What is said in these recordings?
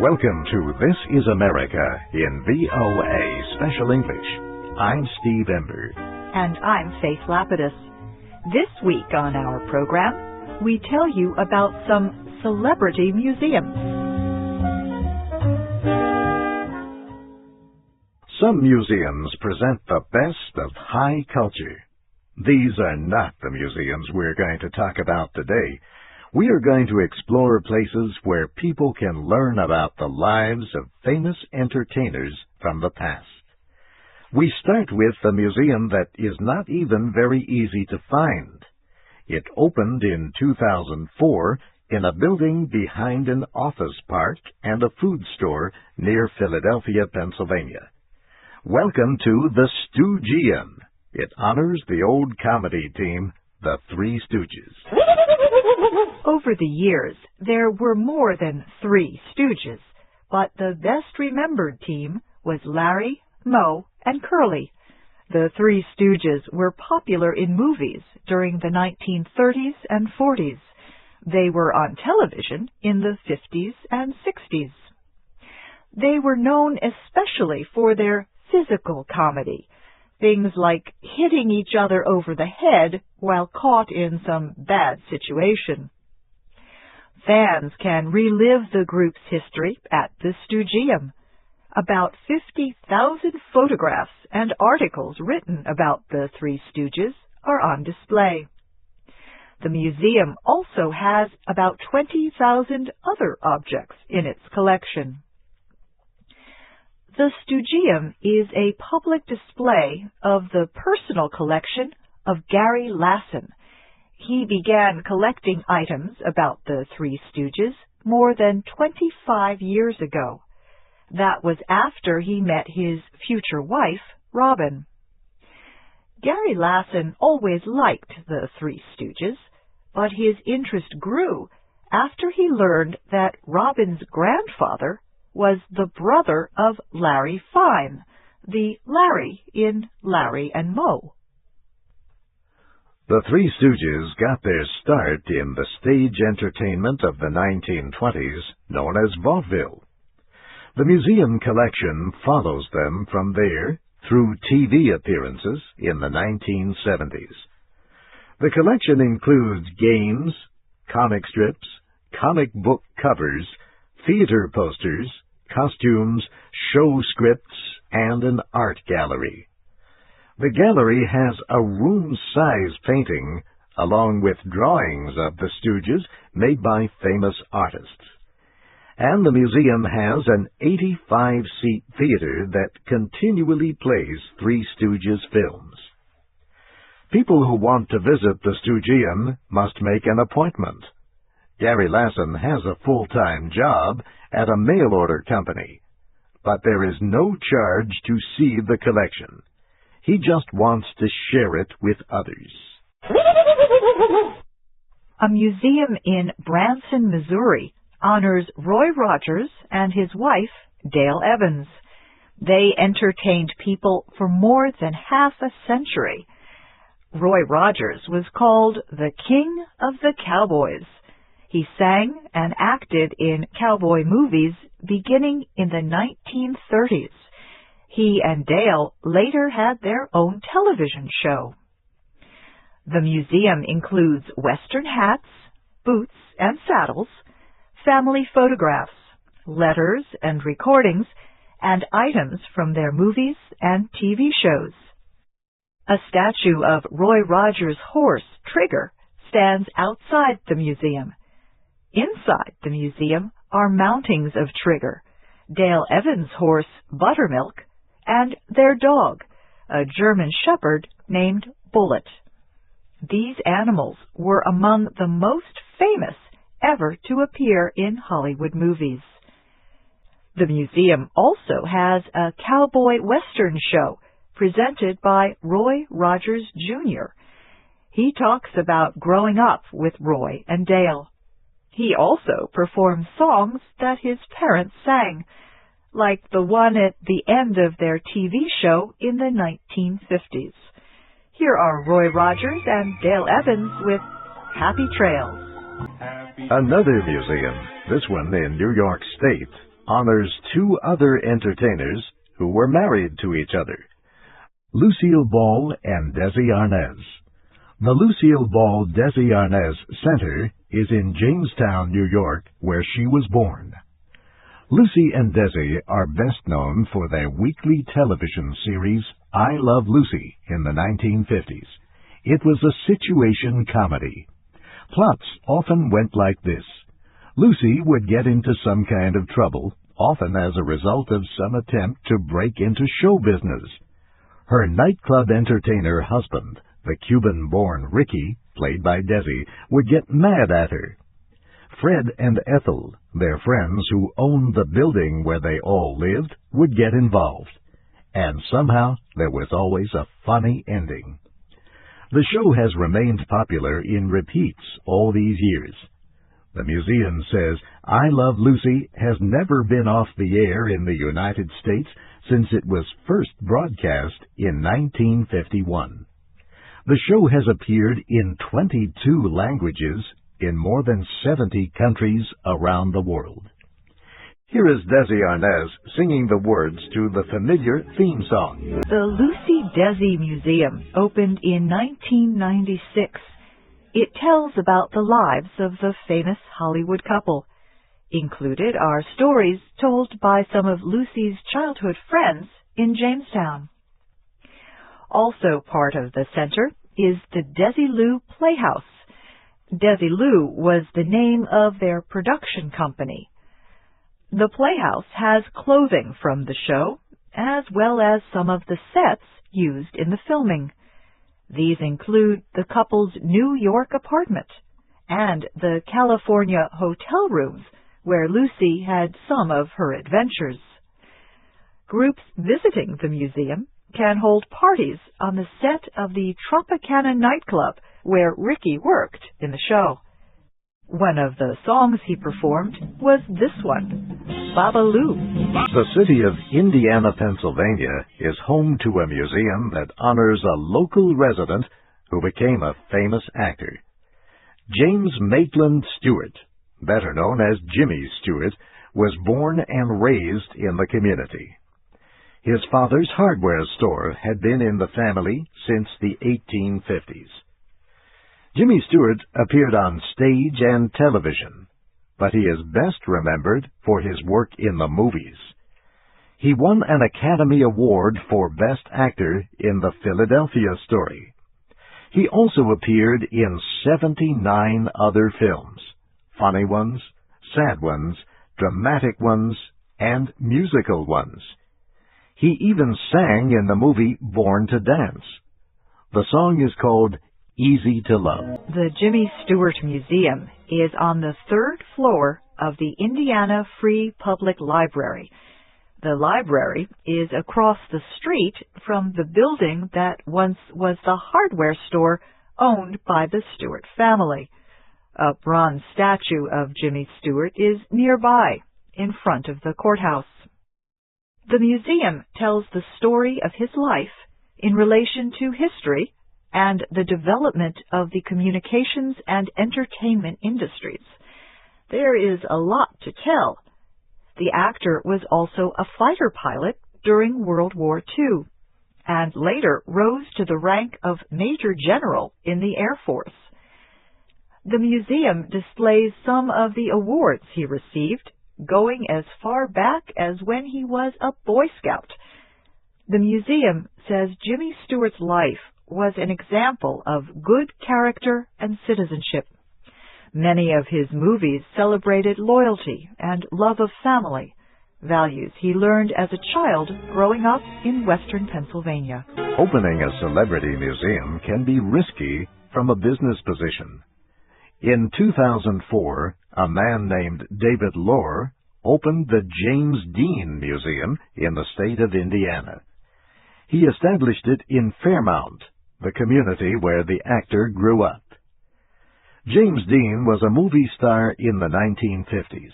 Welcome to This is America in VOA Special English. I'm Steve Ember. And I'm Faith Lapidus. This week on our program, we tell you about some celebrity museums. Some museums present the best of high culture. These are not the museums we're going to talk about today. We are going to explore places where people can learn about the lives of famous entertainers from the past. We start with a museum that is not even very easy to find. It opened in 2004 in a building behind an office park and a food store near Philadelphia, Pennsylvania. Welcome to the Stoogeum. It honors the old comedy team, the Three Stooges. Over the years, there were more than Three Stooges, but the best remembered team was Larry, Moe, and Curly. The Three Stooges were popular in movies during the 1930s and 40s. They were on television in the 50s and 60s. They were known especially for their physical comedy, things like hitting each other over the head while caught in some bad situation. Fans can relive the group's history at the Stoogeum. About 50,000 photographs and articles written about the Three Stooges are on display. The museum also has about 20,000 other objects in its collection. The Stoogeum is a public display of the personal collection of Gary Lassen. He began collecting items about the Three Stooges more than 25 years ago. That was after he met his future wife, Robin. Gary Lassen always liked the Three Stooges, but his interest grew after he learned that Robin's grandfather was the brother of Larry Fine, the Larry in Larry and Moe. The Three Stooges got their start in the stage entertainment of the 1920s, known as vaudeville. The museum collection follows them from there through TV appearances in the 1970s. The collection includes games, comic strips, comic book covers, theater posters, costumes, show scripts, and an art gallery. The gallery has a room-size painting along with drawings of the Stooges made by famous artists. And the museum has an 85-seat theater that continually plays Three Stooges films. People who want to visit the Stoogeum must make an appointment. Gary Lassen has a full-time job at a mail-order company, but there is no charge to see the collection. He just wants to share it with others. A museum in Branson, Missouri, honors Roy Rogers and his wife, Dale Evans. They entertained people for more than half a century. Roy Rogers was called the King of the Cowboys. He sang and acted in cowboy movies beginning in the 1930s. He and Dale later had their own television show. The museum includes Western hats, boots and saddles, family photographs, letters and recordings, and items from their movies and TV shows. A statue of Roy Rogers' horse, Trigger, stands outside the museum. Inside the museum are mountings of Trigger, Dale Evans' horse, Buttermilk, and their dog, a German shepherd named Bullet. These animals were among the most famous ever to appear in Hollywood movies. The museum also has a cowboy western show presented by Roy Rogers, Jr. He talks about growing up with Roy and Dale. He also performs songs that his parents sang, like the one at the end of their TV show in the 1950s. Here are Roy Rogers and Dale Evans with Happy Trails. Another museum, this one in New York State, honors two other entertainers who were married to each other, Lucille Ball and Desi Arnaz. The Lucille Ball Desi Arnaz Center is in Jamestown, New York, where she was born. Lucy and Desi are best known for their weekly television series, I Love Lucy, in the 1950s. It was a situation comedy. Plots often went like this. Lucy would get into some kind of trouble, often as a result of some attempt to break into show business. Her nightclub entertainer husband, the Cuban-born Ricky, played by Desi, would get mad at her. Fred and Ethel, their friends who owned the building where they all lived, would get involved. And somehow there was always a funny ending. The show has remained popular in repeats all these years. The museum says I Love Lucy has never been off the air in the United States since it was first broadcast in 1951. The show has appeared in 22 languages in more than 70 countries around the world. Here is Desi Arnaz singing the words to the familiar theme song. The Lucy Desi Museum opened in 1996. It tells about the lives of the famous Hollywood couple. Included are stories told by some of Lucy's childhood friends in Jamestown. Also part of the center is the Desilu Playhouse. Desilu was the name of their production company. The Playhouse has clothing from the show, as well as some of the sets used in the filming. These include the couple's New York apartment and the California hotel rooms where Lucy had some of her adventures. Groups visiting the museum can hold parties on the set of the Tropicana nightclub where Ricky worked in the show. One of the songs he performed was this one, Babaloo. The city of Indiana, Pennsylvania is home to a museum that honors a local resident who became a famous actor. James Maitland Stewart, better known as Jimmy Stewart, was born and raised in the community. His father's hardware store had been in the family since the 1850s. Jimmy Stewart appeared on stage and television, but he is best remembered for his work in the movies. He won an Academy Award for Best Actor in The Philadelphia Story. He also appeared in 79 other films, funny ones, sad ones, dramatic ones, and musical ones. He even sang in the movie Born to Dance. The song is called Easy to Love. The Jimmy Stewart Museum is on the third floor of the Indiana Free Public Library. The library is across the street from the building that once was the hardware store owned by the Stewart family. A bronze statue of Jimmy Stewart is nearby, in front of the courthouse. The museum tells the story of his life in relation to history and the development of the communications and entertainment industries. There is a lot to tell. The actor was also a fighter pilot during World War II, and later rose to the rank of Major General in the Air Force. The museum displays some of the awards he received, going as far back as when he was a Boy Scout. The museum says Jimmy Stewart's life was an example of good character and citizenship. Many of his movies celebrated loyalty and love of family, values he learned as a child growing up in western Pennsylvania. Opening a celebrity museum can be risky from a business position. In 2004, a man named David Lohr opened the James Dean Museum in the state of Indiana. He established it in Fairmount, the community where the actor grew up. James Dean was a movie star in the 1950s.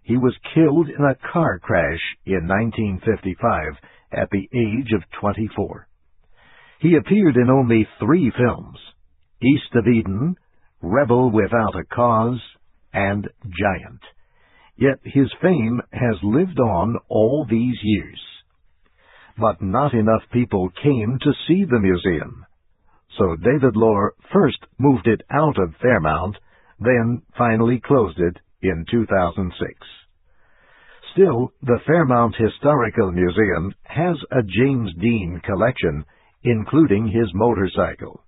He was killed in a car crash in 1955 at the age of 24. He appeared in only 3 films: East of Eden, Rebel Without a Cause, and Giant. yet his fame has lived on all these years. But not enough people came to see the museum, so David Lohr first moved it out of Fairmount, then finally closed it in 2006. Still, the Fairmount Historical Museum has a James Dean collection, including his motorcycle.